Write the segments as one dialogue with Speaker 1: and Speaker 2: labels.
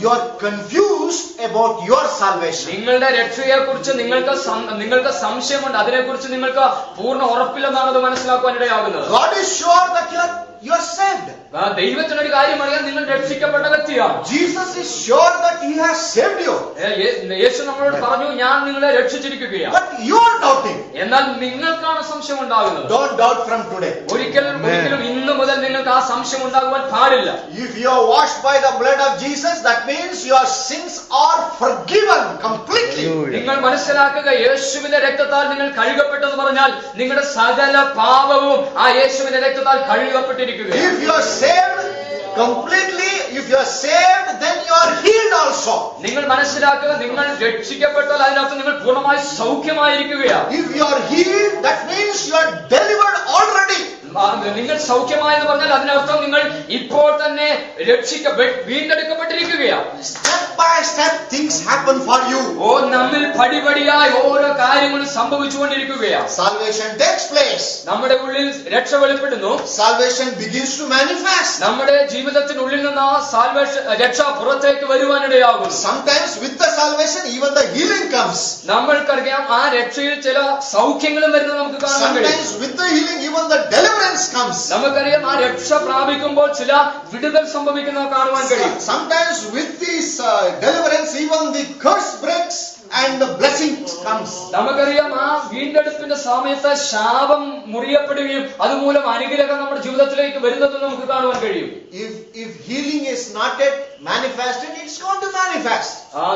Speaker 1: you are confused about your salvation.
Speaker 2: നിങ്ങളുടെ രക്ഷയെക്കുറിച്ച് നിങ്ങൾക്ക് സംശയമുണ്ട്, അതിനെക്കുറിച്ച് നിങ്ങൾക്ക് പൂർണ്ണ ഉറപ്പില്ലെന്നാണ് അത് മനസ്സിലാക്കുവാനിടയാകുന്നത്.
Speaker 1: God is sure that you are saved.
Speaker 2: ദൈവത്തിനൊരു കാര്യം അറിയാം, നിങ്ങൾ രക്ഷിക്കപ്പെട്ട വ്യക്തിയാണ്.
Speaker 1: Jesus is sure that he has saved you.
Speaker 2: യേശു നമ്മളോട് പറഞ്ഞു, ഞാൻ നിങ്ങളെ രക്ഷിച്ചിരിക്കുകയാണ്.
Speaker 1: But you are doubting.
Speaker 2: എന്നാൽ നിങ്ങൾക്കാണ് സംശയം ഉണ്ടാകുന്നത്.
Speaker 1: Don't doubt from today.
Speaker 2: ഒരിക്കലും ഇന്നു മുതൽ നിങ്ങൾക്ക് ആ സംശയം ഉണ്ടാകുവാൻ പാടില്ല.
Speaker 1: If you are washed by the blood of Jesus, that means your sins are forgiven completely.
Speaker 2: നിങ്ങൾ മനസ്സിലാക്കുക, യേശുവിന്റെ രക്തത്താൽ നിങ്ങൾ കഴുകപ്പെട്ടെന്ന് പറഞ്ഞാൽ നിങ്ങളുടെ സകല പാപവും ആ യേശുവിന്റെ രക്തത്താൽ കഴുകപ്പെട്ടിരിക്കുകയാണ്.
Speaker 1: If you are saved completely, if you are saved, then you are healed also.
Speaker 2: നിങ്ങൾ മനസ്സിലാക്കുക, നിങ്ങൾ രക്ഷിക്കപ്പെട്ടാൽ അതിനകത്ത് നിങ്ങൾ പൂർണ്ണമായി സൗഖ്യമായിരിക്കുകയാണ്.
Speaker 1: If you are healed, that means you are delivered already.
Speaker 2: നിങ്ങൾ സൗഖ്യമായെന്ന് പറഞ്ഞാൽ അതിനർത്ഥം നിങ്ങൾ ഇപ്പോൾ തന്നെ വീണ്ടെടുക്കപ്പെട്ടിരിക്കുകയാണ്.
Speaker 1: Step by step things happen for you.
Speaker 2: നമ്മിൽ പടിപടിയായി ഓരോ കാര്യങ്ങളും സംഭവിച്ചുകൊണ്ടിരിക്കുകയാണ്.
Speaker 1: Salvation takes place.
Speaker 2: നമ്മുടെ ഉള്ളിൽ രക്ഷ വെളിപ്പെടുന്നു.
Speaker 1: Salvation begins to manifest.
Speaker 2: നമ്മുടെ ജീവിതത്തിനുള്ളിൽ നിന്ന് രക്ഷ പുറത്തേക്ക് വരുവാനിടയാകും.
Speaker 1: Sometimes with the salvation even the healing comes.
Speaker 2: നമ്മൾക്കറിയാം, ആ രക്ഷയിൽ ചില സൗഖ്യങ്ങളും വരുന്നത് നമുക്ക് കാണാൻ കഴിയും.
Speaker 1: Sometimes with the healing even the deliverance comes.
Speaker 2: നമുക്കറിയാം, ആ രക്ഷ പ്രാപിക്കുമ്പോൾ ചില വിടുതൽ സംഭവിക്കുന്നത് കാണുവാൻ കഴിയും.
Speaker 1: Sometimes with this deliverance even the curse breaks and the blessing comes.
Speaker 2: നമുക്കറിയാം, ആ വീണ്ടെടുപ്പിന്റെ സമയത്ത് ശാപം മുറിയപ്പെടുകയും അതുമൂലം അനുഗ്രഹം നമ്മുടെ ജീവിതത്തിലേക്ക് വരുന്നത് നമുക്ക് കാണുവാൻ കഴിയും.
Speaker 1: If healing is not yet manifested, it's going to manifest.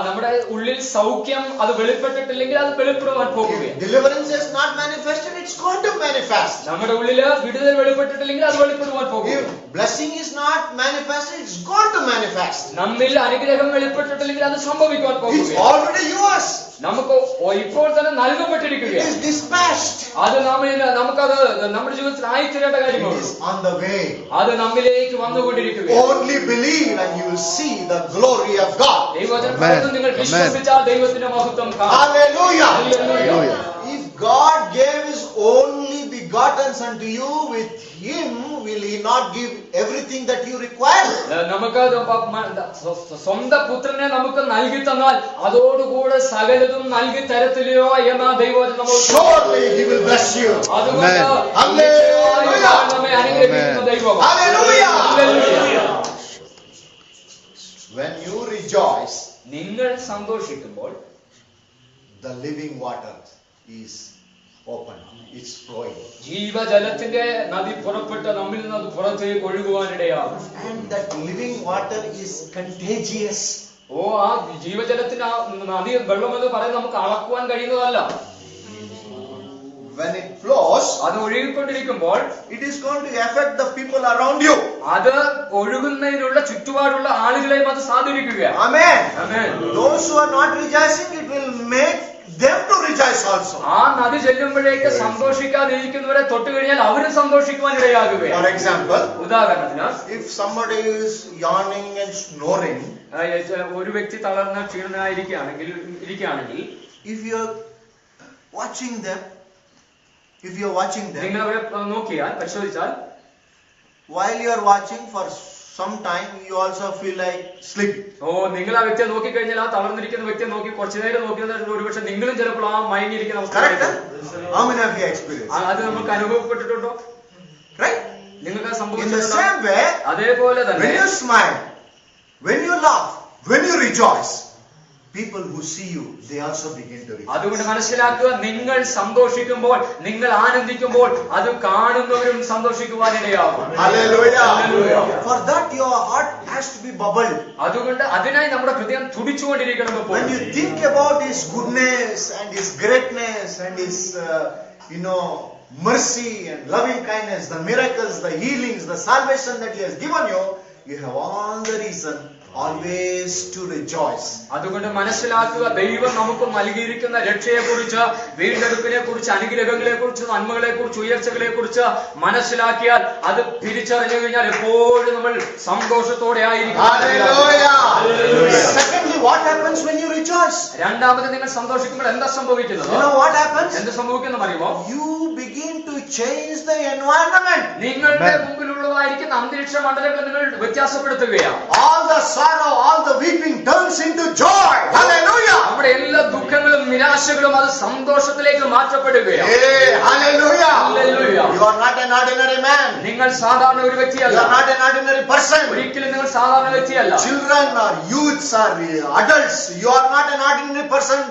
Speaker 2: നമ്മുടെ ഉള്ളിൽ സൗഖ്യം അത് വെളിപ്പെട്ടിട്ടില്ലെങ്കിൽ അത് വെളിപ്പെടുവാൻ പോകുകയാണ്.
Speaker 1: Deliverance is not manifested, it's going to manifest.
Speaker 2: നമ്മുടെ ഉള്ളിൽ വിടുതൽ വെളിപ്പെട്ടിട്ടില്ലെങ്കിൽ അത് വെളിപ്പെടുവാൻ പോകുകയാണ്.
Speaker 1: If blessing is not manifested, it's going to manifest.
Speaker 2: നമ്മിൽ അനുഗ്രഹം വെളിപ്പെട്ടിട്ടില്ലെങ്കിൽ അത് സംഭവിക്കുവാൻ
Speaker 1: It's
Speaker 2: പോകുകയാണ്.
Speaker 1: already yours.
Speaker 2: നമുക്ക് ഇപ്പോൾ തന്നെ നൽകപ്പെട്ടിരിക്കുകയാണ്.
Speaker 1: It is dispatched.
Speaker 2: അത് നമുക്കത് നമ്മുടെ ജീവിതത്തിൽ ആയിത്തീരേണ്ട കാര്യമാണ്.
Speaker 1: It is on the way.
Speaker 2: അത് നമ്മിലേക്ക് വന്നുകൊണ്ടിരിക്കുകയാണ്.
Speaker 1: Only believe and you will see the glory of God.
Speaker 2: ദൈവവചനം നിങ്ങൾ വിശ്വസിച്ചാൽ ദൈവത്തിന്റെ മഹത്വം കാണാം.
Speaker 1: Hallelujah.
Speaker 2: Hallelujah.
Speaker 1: If God gave His only begotten Son to you, with Him will He not give everything that you require?
Speaker 2: നമുക്ക് സ്വന്തം പുത്രനെ നമുക്ക് നൽകി തന്നാൽ അതോടുകൂടെ സകലതും നൽകി തരത്തില്ലയോ എന്ന ദൈവവചനം
Speaker 1: Surely He will bless you.
Speaker 2: അതുകൊണ്ട് നമ്മെ അനുഗ്രഹിക്കുന്ന ദൈവം.
Speaker 1: Hallelujah. When you rejoice,
Speaker 2: നിങ്ങൾ സന്തോഷിക്കുമ്പോൾ
Speaker 1: the living water is open. It's flowing.
Speaker 2: ജീവജലത്തിന്റെ നദി പുറപ്പെട്ട് നമ്മിൽ നിന്ന് അത് പുറത്തേക്ക് ഒഴുകുവാനിടയാകും.
Speaker 1: And that living water is contagious.
Speaker 2: ആ ജീവജലത്തിന്റെ നദി വെള്ളമെന്ന് പറയുന്നത് നമുക്ക് അളക്കുവാൻ കഴിയുന്നതല്ല.
Speaker 1: When it flows,
Speaker 2: അത് ഒഴുകിക്കൊണ്ടിരിക്കുമ്പോൾ
Speaker 1: it is going to affect the people around you.
Speaker 2: അത് ഒഴുകുന്നതിനുള്ള ചുറ്റുപാടുള്ള ആളുകളെയും അത് സ്വാധീനിക്കുകയാണ്.
Speaker 1: Amen.
Speaker 2: Amen.
Speaker 1: Those who are not rejoicing, it will make them to rejoice also.
Speaker 2: ആ നദി ചെല്ലുമ്പോഴേക്ക് സന്തോഷിക്കാതിരിക്കുന്നവരെ തൊട്ട് കഴിഞ്ഞാൽ അവരും സന്തോഷിക്കുവാൻ ഇടയാകുകയാണ്.
Speaker 1: For example,
Speaker 2: ഉദാഹരണത്തിന്,
Speaker 1: if somebody is yawning and snoring,
Speaker 2: ഒരു വ്യക്തി തളർന്ന ക്ഷീണനായിരിക്കുകയാണെങ്കിൽ
Speaker 1: if you are watching them,
Speaker 2: നിങ്ങൾ അവരെ നോക്കിയാൽ പരിശോധിച്ചാൽ,
Speaker 1: while you are watching for some time, you also feel like sleeping.
Speaker 2: നിങ്ങൾ ആ വ്യക്തിയെ നോക്കിക്കഴിഞ്ഞാൽ, ആ തളർന്നിരിക്കുന്ന വ്യക്തിയെ നോക്കി കുറച്ചു നേരം നോക്കിയത് ഒരുപക്ഷെ നിങ്ങളും ചിലപ്പോൾ ആ മയങ്ങിയിരിക്കുന്ന അവസ്ഥ.
Speaker 1: How many of you experience?
Speaker 2: അത് നമുക്ക് അനുഭവപ്പെട്ടിട്ടുണ്ടോ?
Speaker 1: Right?
Speaker 2: നിങ്ങൾക്ക്
Speaker 1: In the same way,
Speaker 2: അതേപോലെ തന്നെ
Speaker 1: when you smile, when you laugh, when you rejoice, people who see you, they also begin to rejoice.
Speaker 2: അതുകൊണ്ട് മനസ്സിലാക്കുക, നിങ്ങൾ സന്തോഷിക്കുമ്പോൾ, നിങ്ങൾ ആനന്ദിക്കുമ്പോൾ അത് കാണുന്നവരും സന്തോഷിക്കുവാനിടയാകും.
Speaker 1: Hallelujah. For that your heart has to be bubbled.
Speaker 2: അതുകൊണ്ട് അതിനായി നമ്മുടെ ഹൃദയം തുടിച്ചുകൊണ്ടിരിക്കണം.
Speaker 1: When you think about His goodness and His greatness and His mercy and loving kindness, the miracles, the healings, the salvation that He has given you, you have all the reason always to rejoice.
Speaker 2: അതുകൊണ്ട് മനസ്സിലാക്കുക, ദൈവം നമുക്ക് നൽകിയിരിക്കുന്ന രക്ഷയെക്കുറിച്ച്, വീണ്ടെടുപ്പിനെ കുറിച്ച്, അനുഗ്രഹങ്ങളെക്കുറിച്ച്, നന്മകളെക്കുറിച്ച്, ഉയർച്ചകളെക്കുറിച്ച് മനസ്സിലാക്കിയാൽ അത് തിരിച്ചറിഞ്ഞു കഴിഞ്ഞാൽ എപ്പോഴും നമ്മൾ സന്തോഷത്തോടെ ആയിരിക്കും.
Speaker 1: Secondly, what happens when you rejoice?
Speaker 2: രണ്ടാമത് നിങ്ങൾ സന്തോഷിക്കുമ്പോൾ എന്താ സംഭവിക്കുന്നത്?
Speaker 1: You know what happens?
Speaker 2: എന്ത് സംഭവിക്കുന്നു അറിയുമോ?
Speaker 1: You begin begin to change the environment.
Speaker 2: നിങ്ങളുടെ മുമ്പിലുള്ളതായിരിക്കുന്ന അന്തരീക്ഷ മണ്ഡലങ്ങൾ നിങ്ങൾ വ്യത്യാസപ്പെടുത്തുകയാണ്.
Speaker 1: All the sorrow, all the weeping turns into joy. Hallelujah.
Speaker 2: നമ്മുടെ എല്ലാ ദുഃഖങ്ങളും നിരാശകളും അത് സന്തോഷത്തിലേക്ക് മാറ്റപ്പെടുകയാണ്.
Speaker 1: Hey, hallelujah.
Speaker 2: Hallelujah.
Speaker 1: You are not an ordinary man.
Speaker 2: നിങ്ങൾ സാധാരണ ഒരു
Speaker 1: You
Speaker 2: വ്യക്തിയല്ല.
Speaker 1: are not an ordinary person.
Speaker 2: ഒരിക്കലും നിങ്ങൾ സാധാരണ വ്യക്തിയല്ല.
Speaker 1: Children or youths or adults, you are not an ordinary person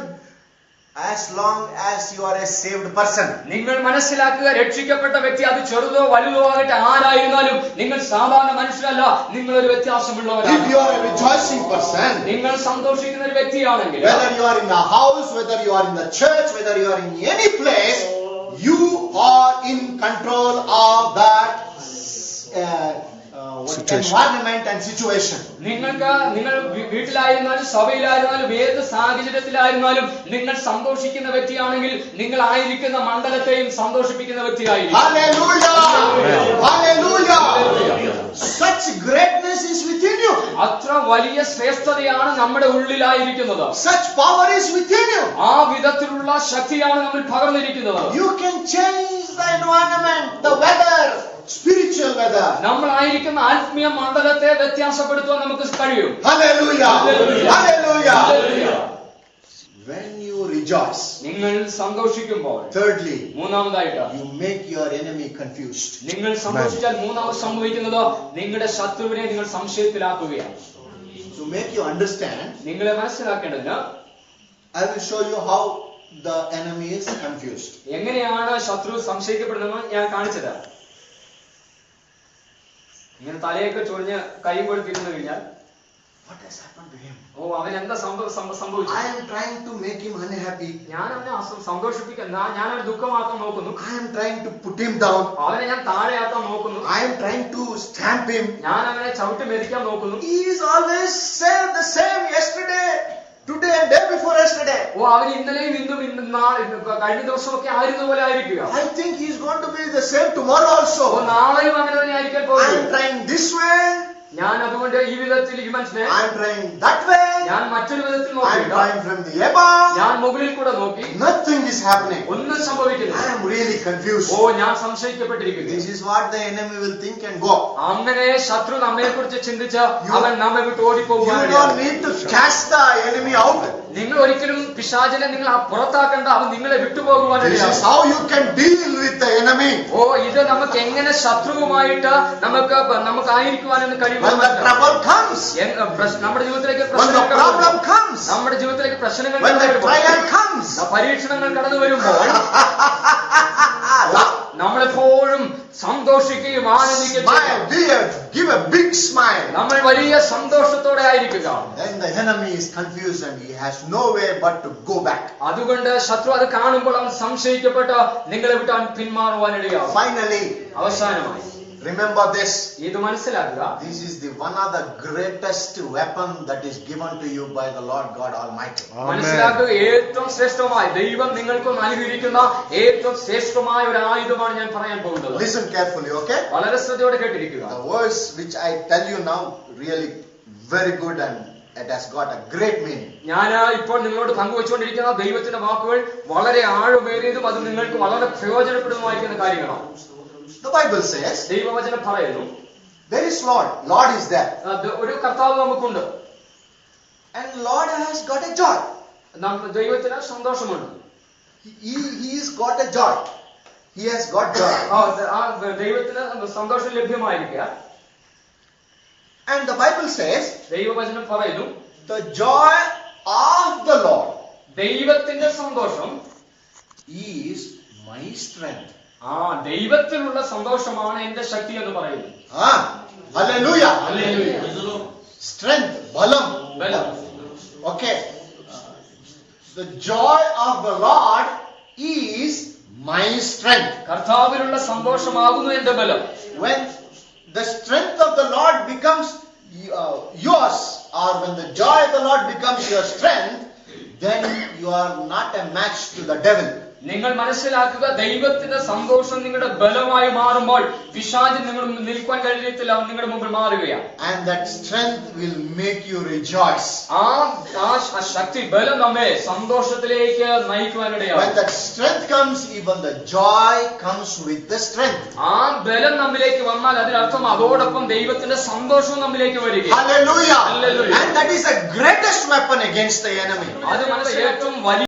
Speaker 1: as long as you are a saved person.
Speaker 2: നിങ്ങൾ മനസ്സിലാക്കുക, രക്ഷിക്കപ്പെട്ട വ്യക്തി അത് ചെറുതോ വലുതോ ആകട്ടെ ആരായിരുന്നാലും നിങ്ങൾ സാധാരണ മനുഷ്യരല്ല, നിങ്ങൾ ഒരു വ്യത്യാസമുള്ളവരാണ്.
Speaker 1: If you are a rejoicing person,
Speaker 2: നിങ്ങൾ സന്തോഷിക്കുന്ന ഒരു വ്യക്തിയാണെങ്കിൽ,
Speaker 1: whether you are in the house, whether you are in the church, whether you are in any place, you are in control of that environment and situation.
Speaker 2: നിങ്ങൾ വീട്ടിലായിരുന്നാലും സഭയിലായിരുന്നാലും ഏത് സാഹചര്യത്തിലായിരുന്നാലും നിങ്ങൾ സന്തോഷിക്കുന്ന വ്യക്തിയാണെങ്കിൽ നിങ്ങൾ ആയിരിക്കുന്ന മണ്ഡലത്തെയും സന്തോഷിപ്പിക്കുന്ന വ്യക്തിയായിരിക്കും.
Speaker 1: Hallelujah! Hallelujah! Such greatness is within you.
Speaker 2: അത്ര വലിയ ശ്രേഷ്ഠതയാണ് നമ്മുടെ ഉള്ളിലായിരിക്കുന്നത്.
Speaker 1: Such power is within you.
Speaker 2: ആ വിധത്തിലുള്ള ശക്തിയാണ് നമ്മൾ പകർന്നിരിക്കുന്നത്.
Speaker 1: You can change the environment, the weather, spiritual weather.
Speaker 2: നമ്മളായിരിക്കുന്ന ആത്മീയ മണ്ഡലത്തെ വ്യത്യാസപ്പെടുത്തുവാൻ നമുക്ക് കഴിയും.
Speaker 1: Hallelujah!
Speaker 2: Hallelujah!
Speaker 1: Hallelujah!
Speaker 2: Hallelujah!
Speaker 1: When you rejoice,
Speaker 2: നിങ്ങൾ സന്തോഷിക്കുമ്പോൾ,
Speaker 1: thirdly,
Speaker 2: മൂന്നാമതായിട്ട്
Speaker 1: you make your enemy confused.
Speaker 2: നിങ്ങൾ സന്തോഷിച്ചാൽ മൂന്നാമത് സംഭവിക്കുന്നത് നിങ്ങളുടെ ശത്രുവിനെ നിങ്ങൾ സംശയത്തിലാക്കുകയാണ്.
Speaker 1: To make you understand,
Speaker 2: നിങ്ങളെ മനസ്സിലാക്കേണ്ടതിന്
Speaker 1: I will show you how the enemy is confused.
Speaker 2: എങ്ങനെയാണ് ശത്രു സംശയിക്കപ്പെടുന്നത് ഞാൻ കാണിച്ചത്. ഇങ്ങനെ തലയൊക്കെ ചൊറിഞ്ഞ് കൈ കൊടുത്തിരുന്നു കഴിഞ്ഞാൽ
Speaker 1: What has happened to him?
Speaker 2: അവൻ എന്താ സംഭവിച്ചു?
Speaker 1: I am trying to make him unhappy.
Speaker 2: ഞാൻ അവനെ സന്തോഷിപ്പിക്കാൻ, ഞാൻ അവനെ ദുഃഖമാക്കാൻ നോക്കുന്നു.
Speaker 1: I am trying to put him down.
Speaker 2: അവനെ ഞാൻ താഴെയാക്കാൻ നോക്കുന്നു.
Speaker 1: I am trying to stamp him.
Speaker 2: ഞാൻ അവനെ ചവിട്ടി മെതിക്കാൻ നോക്കുന്നു.
Speaker 1: He is always the same yesterday, today and day before yesterday.
Speaker 2: അവൻ ഇന്നലെയും ഇന്നും കഴിഞ്ഞ ദിവസമൊക്കെ ആയിരുന്ന പോലെ ആയിരിക്കുക.
Speaker 1: I think he is going to be the same tomorrow also.
Speaker 2: നാളെയും അങ്ങനെ തന്നെ ആയിരിക്കാൻ
Speaker 1: I
Speaker 2: പോകുന്നു.
Speaker 1: am trying this way.
Speaker 2: ഞാൻ അതുകൊണ്ട് ഈ വിധത്തിൽ ഈ മനുഷ്യനെ,
Speaker 1: I am trying that way.
Speaker 2: ഞാൻ മറ്റൊരു വിധത്തിൽ
Speaker 1: I am
Speaker 2: നോക്കി,
Speaker 1: trying from the above.
Speaker 2: ഞാൻ മുകളിൽ കൂടെ നോക്കി,
Speaker 1: Nothing is happening.
Speaker 2: ഒന്നും സംഭവിക്കില്ല.
Speaker 1: I am really confused.
Speaker 2: ഞാൻ സംശയിക്കപ്പെട്ടിരിക്കുന്നു.
Speaker 1: This is what the enemy will think and go.
Speaker 2: അങ്ങനെ ശത്രു നമ്മെ കുറിച്ച് ചിന്തിച്ച് അവൻ നമ്മെ വിട്ട്
Speaker 1: You
Speaker 2: ഓടിപ്പോകുവാൻ.
Speaker 1: don't need to cast the enemy out.
Speaker 2: നിങ്ങൾ ഒരിക്കലും പിശാചിനെ നിങ്ങൾ പുറത്താക്കേണ്ട, അവൻ നിങ്ങളെ വിട്ടുപോകുവാൻ.
Speaker 1: This is how you can deal with the enemy.
Speaker 2: ഇത് നമുക്ക് എങ്ങനെ ശത്രുവുമായിട്ട് നമുക്കായിരിക്കുവാനെന്ന് കഴിയും.
Speaker 1: When the trouble comes,
Speaker 2: നമ്മുടെ ജീവിതത്തിലേക്ക്
Speaker 1: when the problem comes,
Speaker 2: നമ്മുടെ ജീവിതത്തിലേക്ക് പ്രശ്നങ്ങൾ
Speaker 1: when the trial comes,
Speaker 2: പരീക്ഷണങ്ങൾ കടന്നു വരുമ്പോൾ നമ്മളെപ്പോഴും സന്തോഷിക്കുകയും ആനന്ദിക്കുകയും
Speaker 1: give a big smile.
Speaker 2: നമ്മൾ വലിയ സന്തോഷത്തോടെ ആയിരിക്കുക.
Speaker 1: Then the enemy is confused and he has no way but to go back.
Speaker 2: അതുകൊണ്ട് ശത്രു അത് കാണുമ്പോൾ അവൻ സംശയിക്കപ്പെട്ട് നിങ്ങളെ വിട്ട് അവൻ പിന്മാറുവാനിടയാവും.
Speaker 1: Finally,
Speaker 2: അവസാനമായി
Speaker 1: remember this.
Speaker 2: ഇത് മനസ്സിലാക്കുക,
Speaker 1: This is one of the greatest weapon that is given to you by the Lord God Almighty.
Speaker 2: മനസ്സിലാക്കുക, ഏറ്റവും ശ്രേഷ്ഠമായ ദൈവം നിങ്ങൾക്ക് നൽകിയിരിക്കുന്ന ഏറ്റവും ശ്രേഷ്ഠമായ ഒരു ആയുധമാണ് ഞാൻ പറയാൻ പോകുന്നത്.
Speaker 1: Listen carefully, okay?
Speaker 2: വളരെ ശ്രദ്ധയോടെ കേട്ടിരിക്കുക.
Speaker 1: The words which I tell you now really very good and it has got a great meaning.
Speaker 2: ഞാൻ ഇപ്പോൾ നിങ്ങളോട് പങ്കുവച്ചുകൊണ്ടിരിക്കുന്ന ദൈവത്തിന്റെ വാക്കുകൾ വളരെ ആഴമേറിയതും അത് നിങ്ങൾക്ക് വളരെ പ്രയോജനപ്രദമായിരിക്കുന്ന കാര്യങ്ങളാണ്.
Speaker 1: The Bible says,
Speaker 2: ദൈവവചനം പറയുന്നു,
Speaker 1: there is Lord. Lord is there.
Speaker 2: ഒരു കർത്താവ് നമുക്കുണ്ട്.
Speaker 1: And Lord has got a joy.
Speaker 2: ദൈവത്തിന് സന്തോഷമുണ്ട്.
Speaker 1: He has got a joy. He has got joy.
Speaker 2: ദൈവത്തിന് സന്തോഷം ലഭ്യമായിരിക്കുക.
Speaker 1: And the Bible says,
Speaker 2: ദൈവവചനം പറയുന്നു,
Speaker 1: the joy of the Lord
Speaker 2: ദൈവത്തിന്റെ സന്തോഷം
Speaker 1: is my strength.
Speaker 2: ദൈവത്തിലുള്ള സന്തോഷമാണ് എന്റെ ശക്തി എന്ന് പറയുന്നു.
Speaker 1: Hallelujah.
Speaker 2: Hallelujah.
Speaker 1: Strength, balam. Okay. The joy of the Lord is my strength.
Speaker 2: കർത്താവിലുള്ള സന്തോഷമാകുന്നു എന്റെ ബലം.
Speaker 1: When the strength of the Lord becomes yours, or when the joy of the Lord becomes your strength, then you are not a match to the devil.
Speaker 2: നിങ്ങൾ മനസ്സിലാക്കുക, ദൈവത്തിന്റെ സന്തോഷം നിങ്ങളുടെ ബലമായി മാറുമ്പോൾ പിശാചിന് നിങ്ങൾ നിൽക്കാൻ കഴിയത്തില്ല, അവൻ നിങ്ങളുടെ മുമ്പിൽ മാറുകയാണ്.
Speaker 1: And that strength will make you rejoice.
Speaker 2: ആ ശക്തി, ബലം നമ്മെ സന്തോഷത്തിലേക്ക് നയിക്കുവാനിടയാണ്.
Speaker 1: When that strength comes, even the joy comes with the strength.
Speaker 2: ആ ബലം നമ്മിലേക്ക് വന്നാൽ അതിനർത്ഥം അതോടൊപ്പം ദൈവത്തിന്റെ സന്തോഷവും നമ്മിലേക്ക് വരിക.
Speaker 1: Hallelujah.
Speaker 2: Hallelujah.
Speaker 1: And that is the greatest weapon against the enemy.
Speaker 2: അത് നമ്മുടെ ഏറ്റവും വലിയ